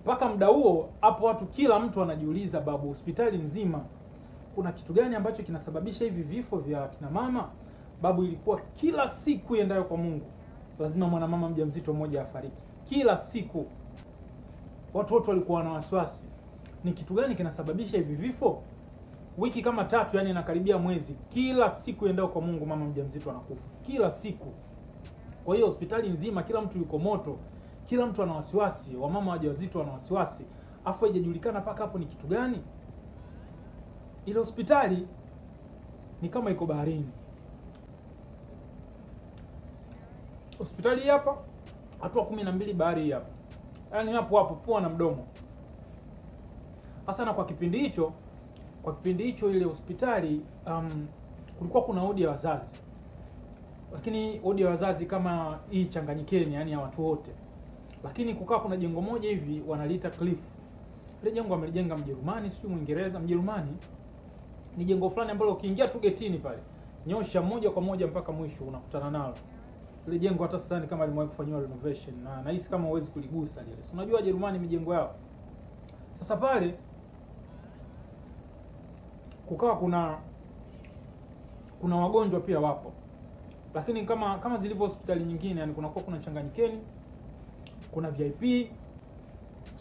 mpaka muda huo hapo watu, kila mtu anajiuliza, babu, hospitali nzima kuna kitu gani ambacho kinasababisha hivi vifo vya kina mama? Babu, ilikuwa kila siku iendayo kwa Mungu lazima mwanamama mjamzito mmoja afariki. Kila siku watu wote walikuwa na wasiwasi, ni kitu gani kinasababisha hivi vifo? Wiki kama 3, yani inakaribia mwezi, kila siku iendayo kwa Mungu mama mjamzito anakufa kila siku. Kwa hiyo hospitali nzima kila mtu yuko moto, kila mtu ana wasiwasi, wamama wajawazito wana wasiwasi, afu haijajulikana paka hapo ni kitu gani. Ile hospitali ni kama iko baharini. Hospitali hapa hatua 12 bahari hapa. Yaani hapo pua na mdomo. Hasa na kwa kipindi hicho ile hospitali kulikuwa kuna wodi ya wazazi. Lakini wodi ya wazazi kama hii Changanyikeni, yani ya watu wote. Lakini kukaa kuna jengo moja hivi wanaliita Cliff. Ile jengo amelijenga Mjerumani, sio Mwingereza, Mjerumani. Ni jengo fulani ambalo ukiingia tu getini pale, nyosha moja kwa moja mpaka mwisho unakutana nalo. Ile jengo hata sasa ni kama limewahi kufanywa renovation, na nahisi kama huwezi kuligusa lile. So unajua Jerumani mijengo yao. Sasa pale kukawa kuna wagonjwa pia wapo. Lakini kama zilivyo hospitali nyingine, yani kuna Changanyikeni, kuna VIP.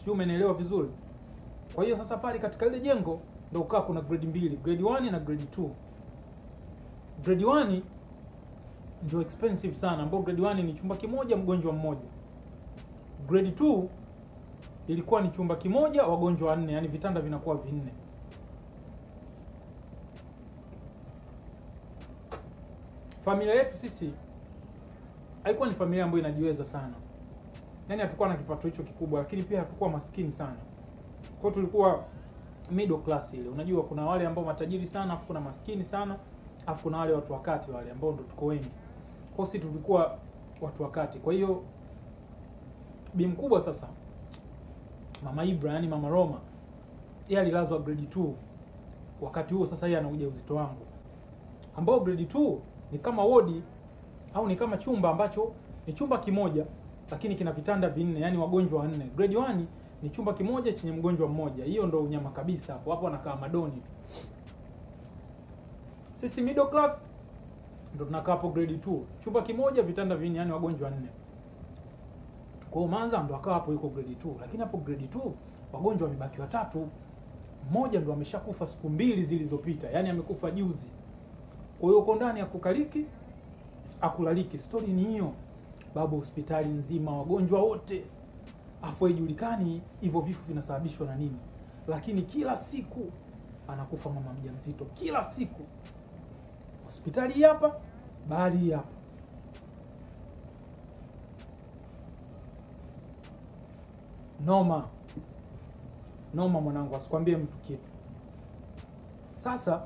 Sio, umeelewa vizuri? Kwa hiyo sasa pale katika ile jengo ndio ukaa kuna grade 2, grade 1 na grade 2. Grade 1 ndio expensive sana, ambapo grade 1 ni chumba kimoja mgonjwa mmoja. Grade 2 ilikuwa ni chumba kimoja wagonjwa 4, yani vitanda vinakuwa 4. Familia yetu sisi haikuwa ni familia ambayo inajiweza sana. Yaani hatukuwa na kipato hicho kikubwa, lakini pia hatukuwa maskini sana. Kwa hiyo tulikuwa middle class ile. Unajua kuna wale ambao matajiri sana, afu kuna maskini sana, afu kuna wale watu wakati wale ambao ndo tuko wengi. Kwa hiyo sisi tulikuwa watu wakati. Kwa hiyo bi mkubwa sasa, Mama Ibra, yani Mama Roma, yeye alilazwa grade 2. Wakati huo sasa yeye anakuja uzito wangu. Ambao grade 2 ni kama wodi au ni kama chumba ambacho ni chumba kimoja lakini kina vitanda 4, yani wagonjwa 4. Grade 1 ni chumba kimoja chenye mgonjwa mmoja. Hiyo ndo unyama kabisa hapo. Hapo anakaa madoni. Sisi middle class ndo tunakaa hapo grade 2. Chumba kimoja vitanda 4, yani wagonjwa 4. Kwa hiyo Manza ndo akawa hapo yuko grade 2. Lakini hapo grade 2 wagonjwa wamebaki 3. Mmoja ndo ameshakufa siku 2 zilizopita. Yani amekufa juzi. Kwa hiyo uko ndani akukaliki, akulaliki. Story ni hiyo. Babu, hospitali nzima wagonjwa wote. Afu haijulikani hivyo vifo vinasababishwa na nini. Lakini kila siku anakufa mama mjamzito, kila siku. Hospitali hapa, bahari hapa. Noma mwanangu, asikwambie mtu kitu. Sasa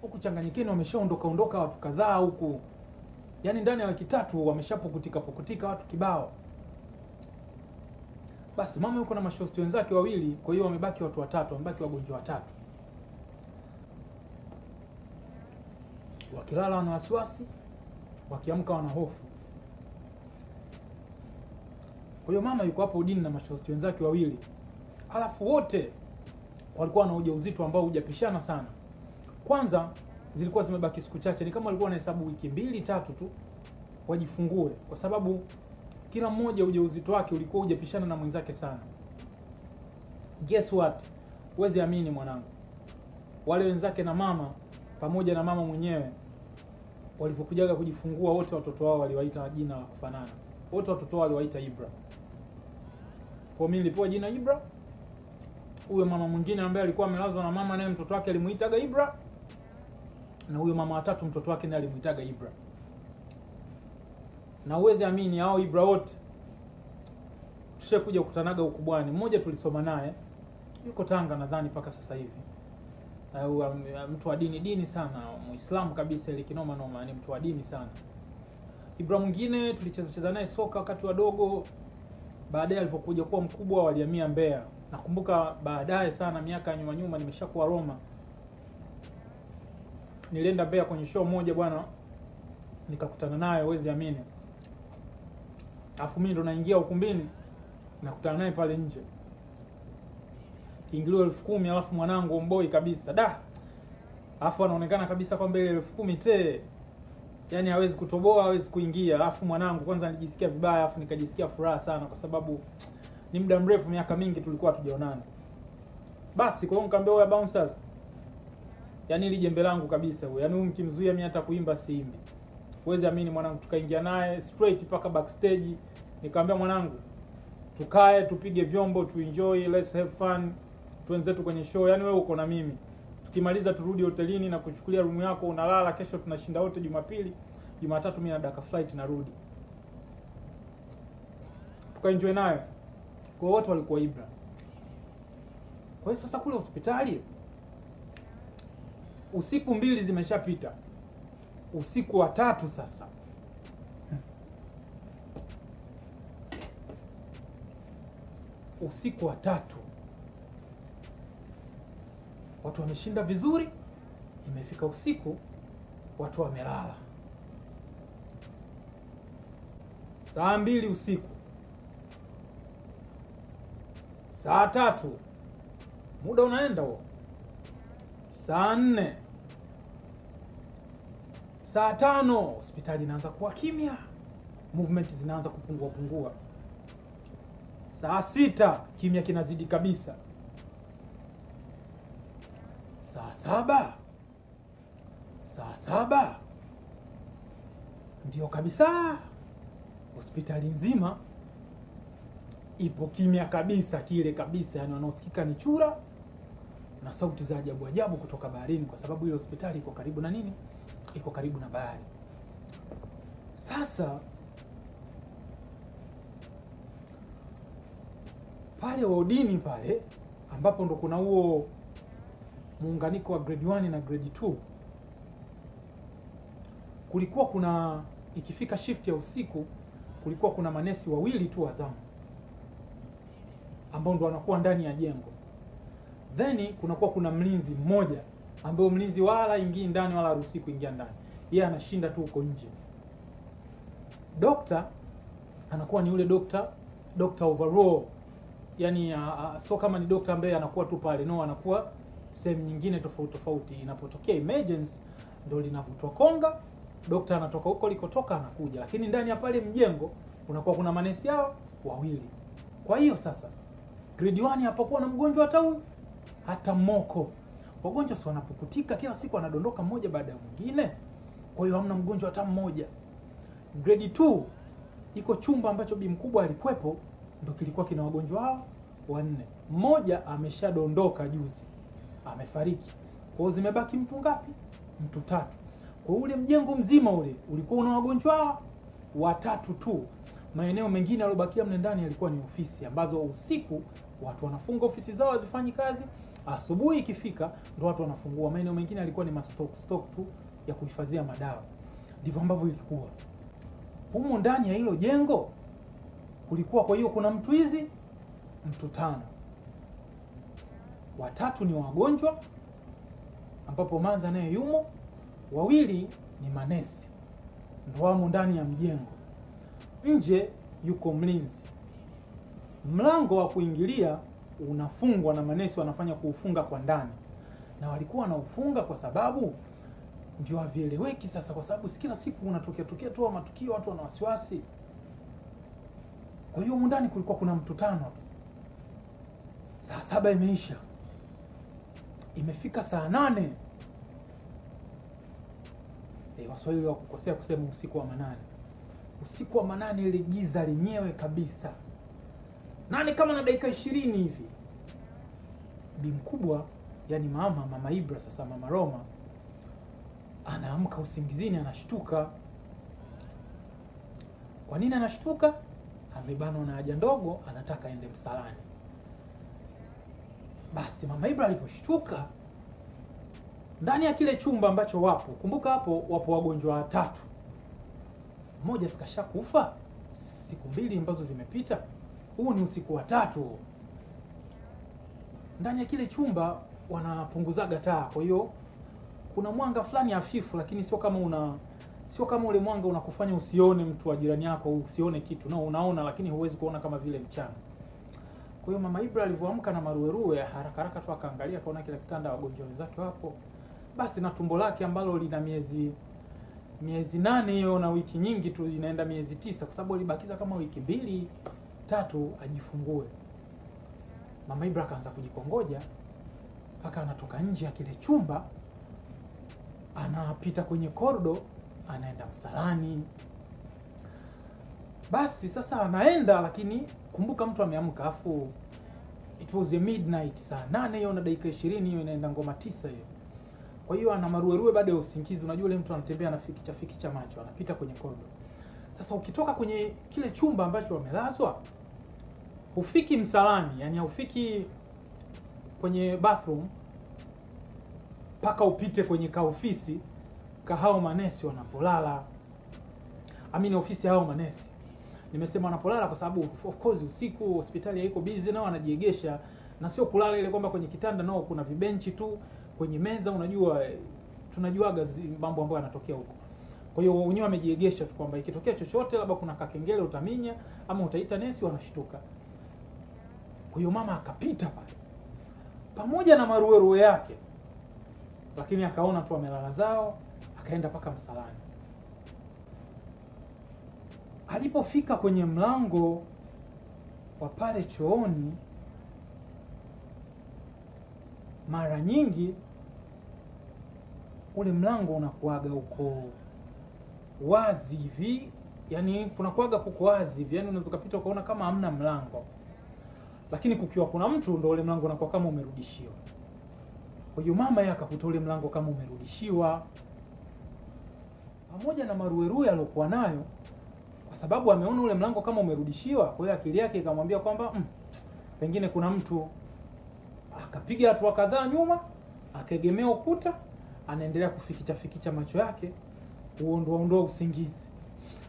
huku Changanyikeni wameshaondoka watu kadhaa huku. Yaani ndani ya wiki 3 wameshapukutika watu kibao. Basi mama yuko na mashosti wenzake 2, kwa hiyo wamebaki watu 3, wamebaki wagonjwa 3. Wakilala wana wasiwasi, wakiamka wana hofu. Kwa hiyo mama yuko hapo udini na mashosti wenzake 2. Alafu wote walikuwa na ujauzito ambao hujapishana sana. Kwanza zilikuwa zimebaki siku chache, ni kama walikuwa wanahesabu wiki 2-3 tu wajifungue, kwa sababu kila mmoja ujauzito wake ulikuwa hujapishana na mwenzake sana. Guess what? Huwezi amini mwanangu. Wale wenzake na mama pamoja na mama mwenyewe walipokujaga kujifungua, wote watoto wao waliwaita jina la kufanana. Wote watoto wao waliwaita Ibra. Kwa mimi nilipewa jina Ibra. Huyo mama mwingine ambaye alikuwa amelazwa na mama naye mtoto wake alimuitaga Ibra. Na huyo mama watatu mtoto wake naye alimuitaga Ibra. Na uweze amini hao Ibra wote tushakuja kukutanaga ukubwani. Mmoja tulisoma naye yuko Tanga nadhani mpaka sasa hivi. Mtu wa dini sana, Muislamu kabisa, ile kinoma noma, ni mtu wa dini sana. Ibra mwingine tulicheza naye soka wakati wadogo. Baadaye alipokuja kuwa mkubwa walihamia Mbeya. Nakumbuka baadaye sana, miaka ya nyuma nimeshakuwa Roma. Nilienda Mbeya kwenye show moja bwana, nikakutana naye, huwezi amini. Alafu mimi ndo naingia ukumbini, nakutana naye pale nje. Kiingilio 10,000 alafu mwanangu omboi kabisa. Da. Alafu anaonekana kabisa kwamba ile 10,000 te. Yaani hawezi kutoboa, hawezi kuingia. Alafu mwanangu kwanza nijisikia vibaya, alafu nikajisikia furaha sana kwa sababu ni muda mrefu, miaka mingi tulikuwa hatujaonana. Basi kwa hiyo nikamwambia wewe bouncers. Yaani ile jembe langu kabisa huyo. Yaani huyu mkimzuia mimi hata kuimba siimbi. Huwezi amini mwanangu, tukaingia naye straight paka backstage. Nikamwambia mwanangu, tukae tupige vyombo, tuenjoy, let's have fun. Tuenzetu kwenye show. Yaani wewe uko na mimi. Tukimaliza turudi hotelini na kuchukulia room yako unalala, kesho tunashinda wote Jumapili. Jumatatu mimi na daka flight narudi. Tukaenjoy naye. Kwa wote walikuwa Ibra. Kwa hiyo sasa kule hospitali usiku 2 zimeshapita. Usiku wa 3 sasa. Usiku wa 3. Watu wameshinda vizuri, imefika usiku, watu wamelala. Saa 2 usiku. Saa 3. Muda unaenda huo. Saa 4. Saa 5 hospitali inaanza kuwa kimya. Movement zinaanza kupungua. Saa 6 kimya kinazidi kabisa. Saa 7 ndio kabisa hospitali nzima ipo kimya kabisa, kile kabisa, yani wanaosikika ni chura na sauti za ajabu ajabu kutoka baharini, kwa sababu ile hospitali iko karibu na nini? Iko karibu na bahari. Sasa pale wodini pale ambapo ndo kuna huo muunganiko wa grade 1 na grade 2, kulikuwa kuna, ikifika shift ya usiku, kulikuwa kuna manesi wawili tu wa zamu ambao ndo wanakuwa ndani ya jengo. Then kunakuwa kuna mlinzi mmoja ambaye mlinzi wala ingii ndani wala haruhusi kuingia ndani. Yeye anashinda tu huko nje. Dokta anakuwa ni yule dokta overall. Yaani so kama ni dokta ambaye anakuwa tu pale, no, anakuwa sehemu nyingine tofauti. Inapotokea emergency ndo linavutwa konga, dokta anatoka huko likotoka anakuja. Lakini ndani ya pale mjengo kunakuwa kuna manesi hao wawili. Kwa hiyo sasa grade 1 hapakuwa na mgonjwa hata moko. Wagonjwa si wanapukutika kila siku, anadondoka mmoja baada ya mwingine. Kwa hiyo hamna mgonjwa hata mmoja. Grade 2 iko chumba ambacho bi mkubwa alikuwepo, ndo kilikuwa kina wagonjwa hao 4. Mmoja ameshadondoka juzi, amefariki. Kwa hiyo zimebaki mtu ngapi? Mtu 3. Kwa ule mjengo mzima ule ulikuwa una wagonjwa 3 tu. Maeneo mengine yalobakia mle ndani yalikuwa ni ofisi ambazo usiku watu wanafunga ofisi zao hazifanyi kazi. Asubuhi ikifika ndo watu wanafungua. Maeneo mengine yalikuwa ni stock tu ya kuhifadhia madawa. Ndivyo ambavyo ilikuwa. Humo ndani ya hilo jengo kulikuwa, kwa hiyo kuna mtu 5. 3 ni wagonjwa ambapo Manza naye yumo, 2 ni manesi ndo wamo ndani ya mjengo. Nje yuko mlinzi. Mlango wa kuingilia unafungwa na manesi wanafanya kuufunga kwa ndani. Na walikuwa wanaufunga kwa sababu ndio havieleweki sasa, kwa sababu kila siku unatokea tu matukio, watu wana wasiwasi. Kwa hiyo ndani kulikuwa kuna mtu 5 tu. Saa 7 imeisha. Imefika saa 8. Waswahili wa kukosea kusema usiku wa manane. Usiku wa manane, ile giza lenyewe kabisa. 8 kama na dakika 20 hivi. Bi mkubwa, yani mama Ibra, sasa mama Roma, anaamka usingizini, anashtuka. Kwa nini anashtuka? Amebanwa na haja ndogo, anataka aende msalani. Basi mama Ibra aliposhtuka, ndani ya kile chumba ambacho wapo, kumbuka hapo wapo wagonjwa 3. Mmoja sikasha kufa siku 2 ambazo zimepita. Huu ni usiku wa 3. Ndani ya kile chumba wanapunguzaga taa. Kwa hiyo kuna mwanga fulani hafifu, lakini sio kama ule mwanga unakufanya usione mtu wa jirani yako, usione kitu. No, unaona, lakini huwezi kuona kama vile mchana. Kwa hiyo mama Ibra alivyoamka na maruerue, haraka haraka tu akaangalia, kaona kila kitanda wagonjwa wenzake wapo. Basi na tumbo lake ambalo lina miezi 8 hiyo na wiki nyingi tu, inaenda miezi 9 kwa sababu alibakiza kama wiki 2-3 ajifungue. Mama Ibra akaanza kujikongoja mpaka anatoka nje ya kile chumba, anapita kwenye korido, anaenda msalani. Basi sasa anaenda, lakini kumbuka mtu ameamka, afu it was a midnight, saa 8 hiyo na dakika 20 hiyo, inaenda ngoma 9 hiyo. Kwa hiyo ana maruerue baada ya usingizi. Unajua yule mtu anatembea na fikicha macho, anapita kwenye korido. Sasa ukitoka kwenye kile chumba ambacho wamelazwa, hufiki msalani, yani hufiki kwenye bathroom, paka upite kwenye kaofisi hao manesi wanapolala. Ofisi hao manesi. Nimesema wanapolala kwa sababu of course usiku hospitali haiko busy, nao wanajiegesha, na sio kulala ile kwamba kwenye kitanda, nao kuna vibenchi tu kwenye meza. Unajua tunajuaga mambo ambayo yanatokea huko. Kwa hiyo wenyewe wamejiegesha tu kwamba ikitokea chochote, labda kuna kakengele utaminya ama utaita nesi, wanashtuka. Kwa hiyo mama akapita pale pamoja na maruerue yake, lakini akaona tu amelala zao, akaenda paka msalani. Alipofika kwenye mlango wa pale chooni, mara nyingi ule mlango unakuaga uko wazi hivi, yani kunakuaga kuko wazi hivi, yani unaweza kupita ukaona kama hamna mlango, lakini kukiwa kuna mtu ndio ule mlango unakuwa kama umerudishiwa. Kwa hiyo mama yake akakuta ule mlango kama umerudishiwa, pamoja na maruerue aliyokuwa nayo, kwa sababu ameona ule mlango kama umerudishiwa. Kwa hiyo akili yake ikamwambia kwamba pengine kuna mtu. Akapiga hatua kadhaa nyuma, akaegemea ukuta, anaendelea kufikicha macho yake, kuondoa usingizi.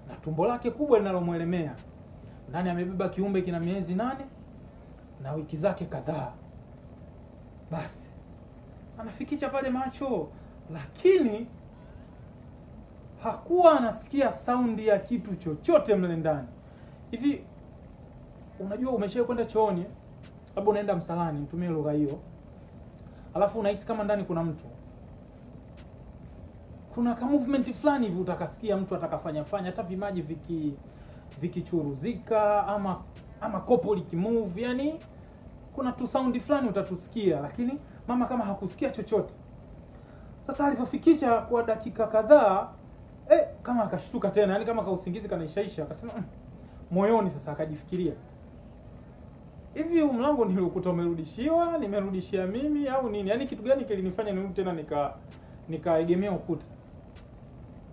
Na tumbo lake kubwa linalomuelemea, ndani amebeba kiumbe kina miezi 8 na wiki zake kadhaa. Basi anafikicha pale macho, lakini hakuwa anasikia saundi ya kitu chochote mle ndani. Hivi unajua umeshaye kwenda chooni, labda unaenda msalani, mtumie lugha hiyo, alafu unahisi kama ndani kuna mtu, kuna ka movement fulani hivi utakasikia mtu atakafanya hata vimaji vikichuruzika ama kopo likimove, yani kuna tu sound fulani utatusikia, lakini mama kama hakusikia chochote. Sasa alipofikicha kwa dakika kadhaa, kama akashtuka tena, yani kama kausingizi kanaishaisha, akasema moyoni. Sasa akajifikiria, hivi mlango niliokuta umerudishiwa, nimerudishia mimi au nini? Yani kitu gani kilinifanya nirudi tena nikaegemea ukuta?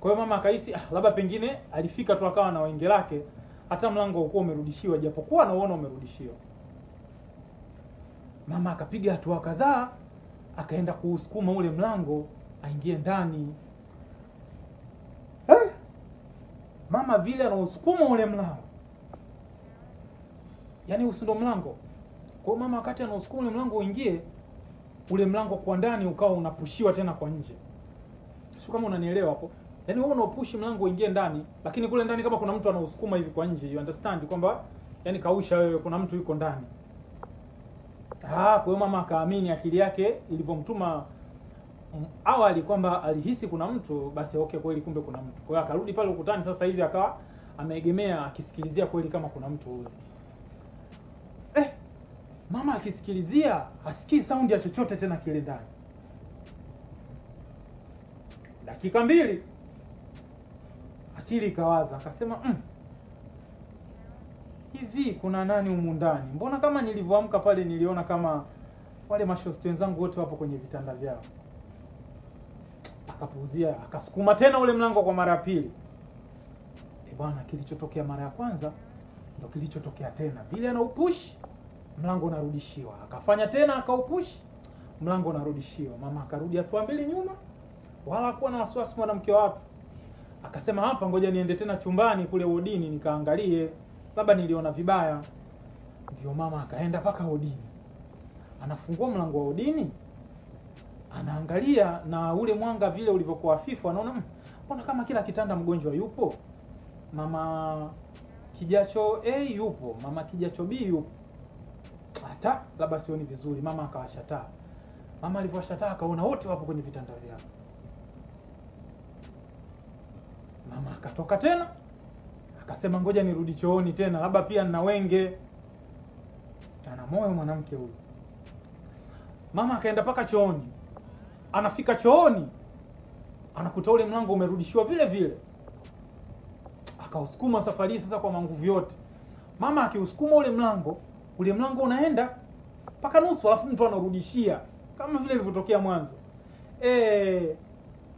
Kwa hiyo mama akahisi labda pengine alifika tu akawa na wenge lake, hata mlango ulikuwa umerudishiwa japokuwa anaona umerudishiwa. Mama akapiga hatua kadhaa, akaenda kuusukuma ule mlango aingie ndani. Mama vile anausukuma ule mlango, yani usindo mlango. Kwa mama wakati anausukuma ule mlango uingie, ule mlango kwa ndani ukawa unapushiwa tena kwa nje. Sio kama unanielewa hapo? Yani wewe unapushi mlango uingie ndani, lakini kule ndani kama kuna mtu anausukuma hivi kwa nje. You understand kwamba yani kausha wewe, kuna mtu yuko ndani. Kwa hiyo mama akaamini, akili yake ilivyomtuma awali kwamba alihisi kuna mtu, basi okay, kweli kumbe kuna mtu. Kwa hiyo akarudi pale ukutani, sasa hivi akawa ameegemea akisikilizia kweli kama kuna mtu huyo. Mama akisikilizia hasikii sound ya chochote tena kile ndani. Dakika 2 akili ikawaza, akasema hivi kuna nani humu ndani? Mbona kama nilivyoamka pale niliona kama wale mashosti wenzangu wote wapo kwenye vitanda vyao. Akapuuzia, akasukuma tena ule mlango kwa mara ya pili. Bwana, kilichotokea mara ya kwanza ndio kilichotokea tena. Vile anaupush, mlango unarudishiwa. Akafanya tena akaupush, mlango unarudishiwa. Mama akarudi hatua 2 nyuma, wala hakuwa na wasiwasi mwanamke wapi. Akasema hapa ngoja niende tena chumbani kule wodini nikaangalie, labda niliona vibaya. Ndio mama akaenda paka wodini. Anafungua mlango wa wodini, anaangalia, na ule mwanga vile ulivyokuwa hafifu, anaona mbona kama kila kitanda mgonjwa yupo. Mama kijacho A yupo, mama kijacho B yupo. ta labda sioni vizuri. Mama akawasha taa. Mama alivyowasha taa akaona wote wapo kwenye vitanda vyao. Mama akatoka tena, akasema ngoja nirudi chooni tena, labda pia nina wenge. Ana moyo mwanamke huyu. Mama akaenda paka chooni. Anafika chooni, anakuta ule mlango umerudishiwa vile vile. Akausukuma safari sasa kwa nguvu yote. Mama akiusukuma ule mlango unaenda paka nusu, alafu mtu anarudishia kama vile ilivyotokea mwanzo.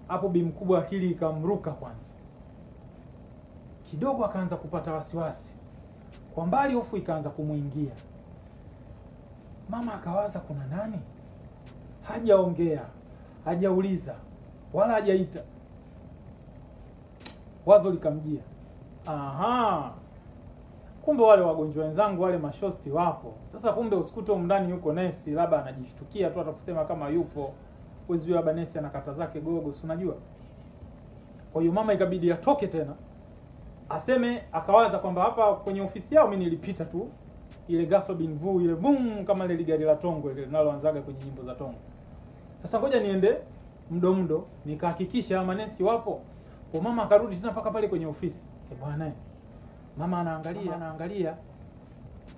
Hapo bi mkubwa akili ikamruka kwanza. Kidogo akaanza kupata wasiwasi. Kwa mbali hofu ikaanza kumuingia. Mama akawaza kuna nani? Hajaongea, hajauliza, wala hajaita. Wazo likamjia. Aha. Kumbe wale wagonjwa wenzangu wale mashosti wapo. Sasa kumbe usikute ndani yuko nesi, labda anajishtukia tu atakusema kama yupo. Wewe labda nesi anakata zake gogo, si unajua. Kwa hiyo mama ikabidi atoke tena. Aseme akawaza kwamba hapa kwenye ofisi yao mimi nilipita tu ile ghafla bin vu ile boom kama ile gari la Tongo ile linaloanzaga kwenye nyimbo za Tongo. Sasa ngoja niende mdo nikahakikisha manesi wapo. Kwa mama akarudi tena paka pale kwenye ofisi. Bwana mama anaangalia.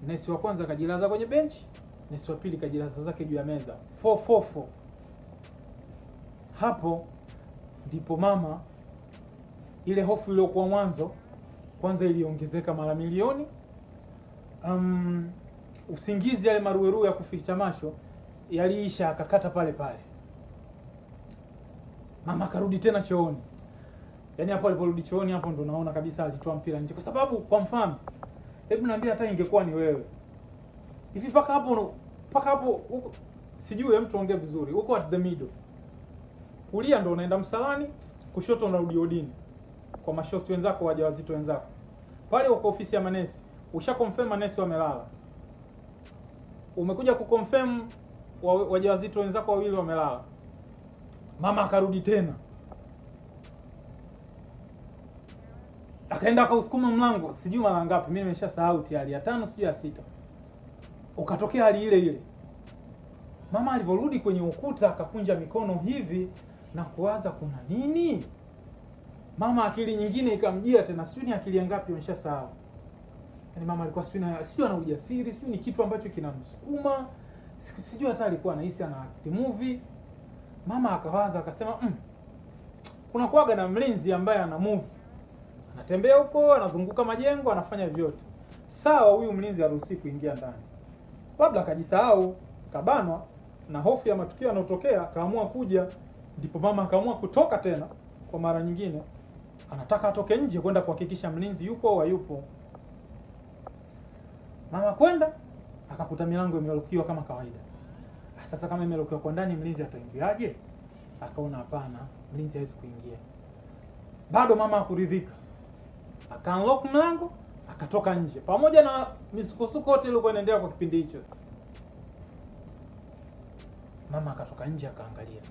Nesi wa kwanza kajilaza kwenye bench, nesi wa pili kajilaza zake juu ya meza. 444. Hapo ndipo mama ile hofu iliyokuwa mwanzo kwanza iliongezeka mara milioni. Usingizi yale maruweru ya kuficha macho yaliisha, akakata pale pale. Mama karudi tena chooni. Yaani hapo aliporudi chooni hapo ndo naona kabisa alitoa mpira nje. Kwa sababu kwa mfano, hebu niambia hata ingekuwa ni wewe. Hivi paka hapo sijui mtu ongea vizuri. Uko at the middle. Kulia ndo unaenda msalani, kushoto unarudi odini. Kwa mashosti wenzako, wajawazito wenzako. Pale uko ofisi ya manesi, ushakonfirm manesi wamelala. Umekuja kuconfirm wajawazito wenzako wawili wamelala. Mama akarudi tena. Akaenda akausukuma mlango, sijui mara ngapi, mimi nimeshasahau tayari, ya 5 sijui ya 6. Ukatokea hali ile ile. Mama alivorudi kwenye ukuta akakunja mikono hivi na kuwaza kuna nini? Mama akili nyingine ikamjia tena, sijui ni akili ngapi nimeshasahau. Yaani mama alikuwa sijui ana ujasiri, sijui ni kitu ambacho kinamsukuma, sijui hata alikuwa anahisi ana act movie. Mama akawaza akasema, kuna kuaga na mlinzi ambaye ana move. Anatembea huko, anazunguka majengo, anafanya vyote. Sawa, huyu mlinzi haruhusi kuingia ndani. Labda akajisahau, kabanwa na hofu ya matukio yanayotokea, akaamua kuja. Ndipo mama akaamua kutoka tena kwa mara nyingine. Anataka atoke nje kwenda kuhakikisha mlinzi yupo au hayupo. Mama kwenda akakuta milango imelokiwa kama kawaida. Sasa kama imelokiwa kwa ndani, mlinzi ataingiaje? Akaona hapana, mlinzi hawezi kuingia. Bado mama hakuridhika. Aka-unlock mlango, akatoka nje. Pamoja na misukosuko yote ilikuwa inaendelea kwa kipindi hicho. Mama akatoka nje akaangalia.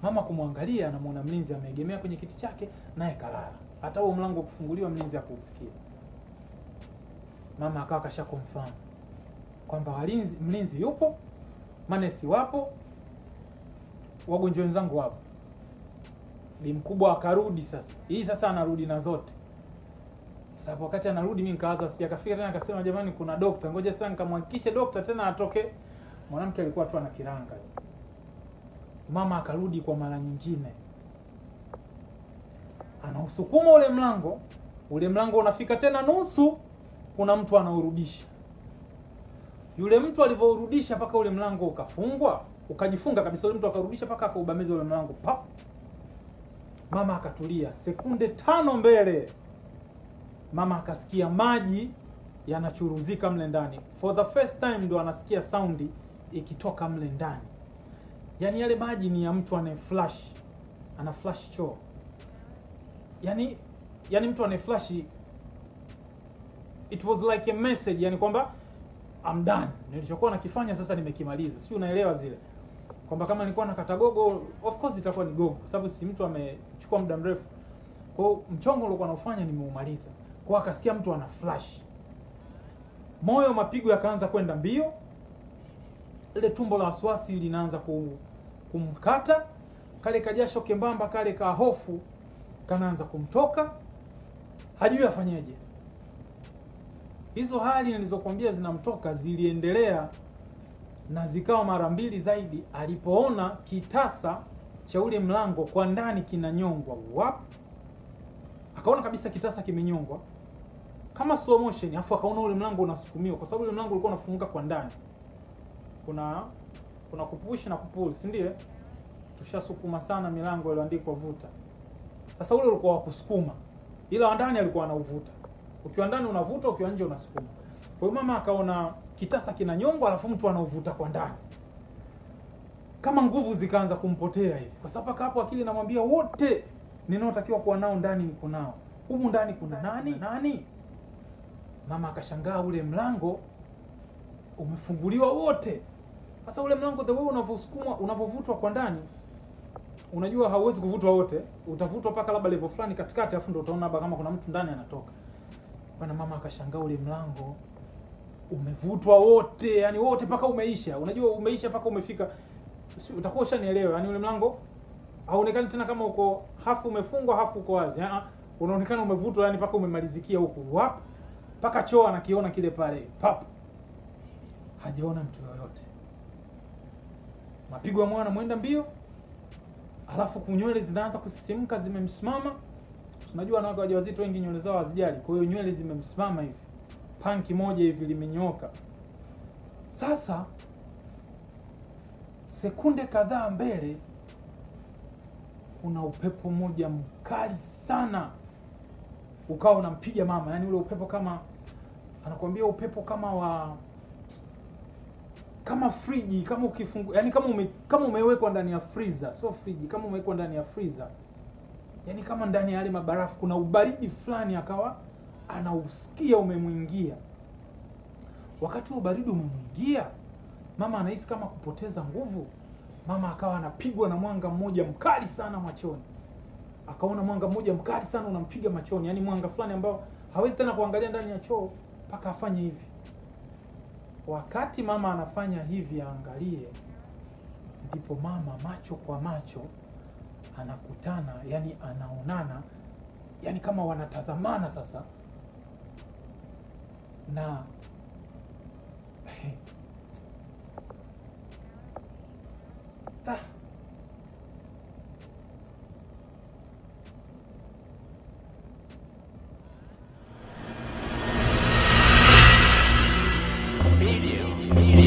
Mama kumwangalia anamuona mlinzi ameegemea kwenye kiti chake naye kalala. Hata huo mlango kufunguliwa mlinzi hakusikia. Mama akawa kasha confirm kwamba mlinzi yupo, manesi wapo, wagonjwa wenzangu wapo. Bi mkubwa akarudi sasa. Hii sasa anarudi na zote. Sababu wakati anarudi mimi nikaanza sijakafika tena, akasema jamani kuna dokta, ngoja sasa nikamhakikishe dokta tena atoke. Mwanamke alikuwa tu ana kiranga. Mama akarudi kwa mara nyingine. Anausukuma ule mlango unafika tena nusu, kuna mtu anaurudisha. Yule mtu alivyourudisha paka ule mlango ukafungwa, ukajifunga kabisa, ule mtu akarudisha paka akaubamiza ule mlango. Pap. Mama akatulia sekunde 5 mbele. Mama akasikia maji yanachuruzika mle ndani. For the first time ndo anasikia saundi ikitoka mle ndani. Yaani yale maji ni ya mtu ana flash choo. Yaani mtu ana flash, it was like a message, yani kwamba I'm done. Nilichokuwa nakifanya sasa nimekimaliza. Sio, unaelewa zile. Kwamba kama nilikuwa nakata gogo, of course itakuwa ni gogo kwa sababu si mtu amechukua muda mrefu. Kwa hiyo mchongo uliokuwa naufanya nimeumaliza. Kwa akasikia mtu ana flash. Moyo mapigo yakaanza kwenda mbio. ile tumbo la wasiwasi linaanza kumkata, kale kajasho kembamba kale ka hofu kanaanza kumtoka, hajui afanyeje. Hizo hali nilizokuambia zinamtoka ziliendelea na zikawa mara mbili zaidi alipoona kitasa cha ule mlango kwa ndani kinanyongwa. Akaona kabisa kitasa kimenyongwa kama slow motion, afu akaona ule mlango unasukumiwa, kwa sababu ule mlango ulikuwa unafunguka kwa ndani. Kuna kupush na kupull, si ndio? Tushasukuma sana milango iliyoandikwa vuta. Sasa ule ulikuwa wa kusukuma, ila wa ndani alikuwa anauvuta. Ukiwa ndani unavuta, ukiwa nje unasukuma. Kwa hiyo mama akaona kitasa kinanyongwa alafu mtu anauvuta kwa ndani. Kama nguvu zikaanza kumpotea hivi. Kwa sababu hapo akili inamwambia wote ninaotakiwa kuwa nao ndani niko nao. Humu ndani kuna nani? Mama akashangaa ule mlango umefunguliwa wote. Sasa ule mlango the way unavyosukumwa, unavovutwa kwa ndani, unajua hauwezi kuvutwa wote, utavutwa mpaka labda level fulani katikati, afu ndio utaona kama kuna mtu ndani anatoka. Bwana mama akashangaa ule mlango umevutwa wote, yani wote mpaka umeisha. Unajua umeisha mpaka umefika, utakuwa ushanielewa. Yani ule mlango haonekani tena kama uko hafu umefungwa hafu uko wazi. Unaonekana umevutwa yani mpaka umemalizikia huko. Mpaka choo anakiona kile pale. Pap. Hajaona mtu yoyote. Mapigo ya mwana mwenda mbio. Alafu kunywele zinaanza kusisimka zimemsimama. Unajua wanawake wajawazito wengi nywele zao hazijali. Kwa hiyo nywele zimemsimama hivi. Panki moja hivi limenyoka. Sasa sekunde kadhaa mbele kuna upepo moja mkali sana ukawa unampiga mama. Yani ule upepo kama anakuambia upepo kama friji, kama ukifungua, yani kama umewekwa ndani ya freezer, so friji, kama umewekwa ndani ya freezer. Yani kama ndani ya yale mabarafu kuna ubaridi fulani akawa anausikia umemwingia. Wakati ubaridi umemwingia, mama anahisi kama kupoteza nguvu. Mama akawa anapigwa na mwanga mmoja mkali sana machoni. Akaona mwanga mmoja mkali sana unampiga machoni, yani mwanga fulani ambao hawezi tena kuangalia ndani ya choo mpaka afanye hivi. Wakati mama anafanya hivi aangalie, ndipo mama macho kwa macho anakutana, yani anaonana, yani kama wanatazamana sasa na Media.